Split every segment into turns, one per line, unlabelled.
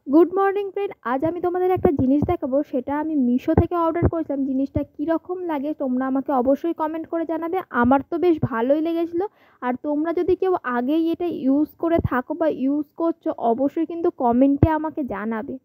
Good morning friend, আজ আমি তোমাদের একটা জিনিস দেখাবো। সেটা আমি মিশো থেকে অর্ডার করেছিলাম। জিনিসটা কীরকম লাগে তোমরা আমাকে অবশ্যই কমেন্ট করে জানাবে। আমার তো বেশ ভালোই লেগেছিলো। আর তোমরা যদি কেউ আগেই এটা ইউজ করে থাকো বা ইউজ করছো, অবশ্যই কিন্তু কমেন্টে আমাকে জানাবে।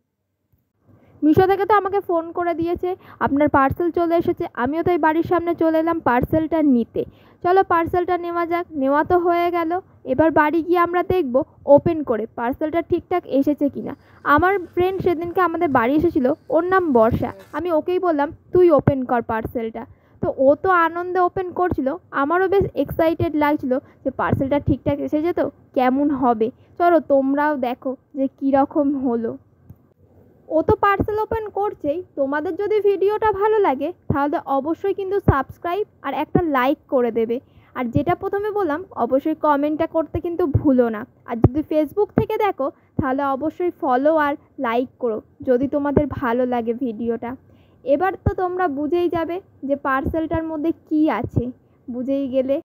মিশো থেকে তো আমাকে ফোন করে দিয়েছে, আপনার পার্সেল চলে এসেছে। আমিও তাই বাড়ির সামনে চলে এলাম পার্সেলটা নিতে। চলো পার্সেলটা নেওয়া যাক। নেওয়া তো হয়ে গেল, এবার বাড়ি গিয়ে আমরা দেখব ওপেন করে পার্সেলটা ঠিকঠাক এসেছে কিনা। আমার ফ্রেন্ড সেদিনকে আমাদের বাড়ি এসেছিল, ওর নাম বর্ষা। আমি ওকেই বললাম তুই ওপেন কর পার্সেলটা। তো ও তো আনন্দে ওপেন করছিল, আমারও বেশ এক্সাইটেড লাগছিল যে পার্সেলটা ঠিকঠাক এসেছে তো কেমন হবে। চলো তোমরাও দেখো যে কীরকম হলো। ও তো পার্সেল ওপেন করছেই। তোমাদের যদি ভিডিওটা ভালো লাগে তাহলে অবশ্যই কিন্তু সাবস্ক্রাইব আর একটা লাইক করে দেবে। আর যেটা প্রথমে বললাম, অবশ্যই কমেন্টটা করতে কিন্তু ভুলো না। আর যদি ফেসবুক থেকে দেখো তাহলে অবশ্যই ফলো আর লাইক করো যদি তোমাদের ভালো লাগে ভিডিওটা। এবার তো তোমরা বুঝেই যাবে যে পার্সেলটার মধ্যে কি আছে। বুঝেই গেলে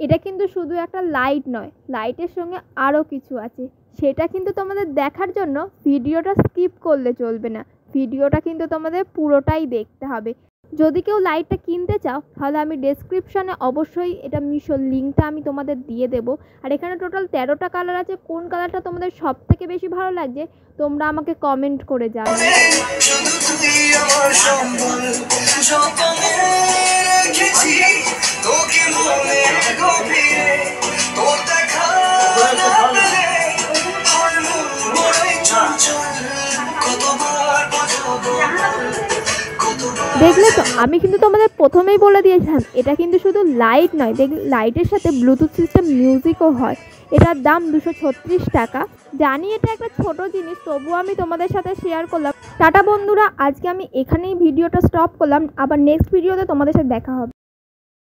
এটা কিন্তু শুধু একটা লাইট নয়, লাইটের সঙ্গে আরও কিছু আছে। সেটা কিন্তু তোমাদের দেখার জন্য ভিডিওটা স্কিপ করলে চলবে না। ভিডিওটা কিন্তু তোমাদের পুরোটাই দেখতে হবে। যদি কেউ লাইটটা কিনতে চাও তাহলে আমি ডেসক্রিপশানে অবশ্যই এটা মিশোর লিঙ্কটা আমি তোমাদের দিয়ে দেবো। আর এখানে টোটাল 13টা কালার আছে। কোন কালারটা তোমাদের সব থেকে বেশি ভালো লাগছে তোমরা আমাকে কমেন্ট করে জানাবে। দেখলে তো, আমি কিন্তু তোমাদের প্রথমেই বলে দিয়েছিলাম এটা কিন্তু শুধু লাইট নয়, লাইটের সাথে ব্লুটুথ সিস্টেম মিউজিকও হয়। এটার দাম 236 টাকা। জানি এটা একটা ছোট জিনিস, তবুও আমি তোমাদের সাথে শেয়ার করলাম। টাটা বন্ধুরা, আজকে আমি এখানেই ভিডিওটা স্টপ করলাম। আবার নেক্সট ভিডিওতে তোমাদের সাথে দেখা হবে।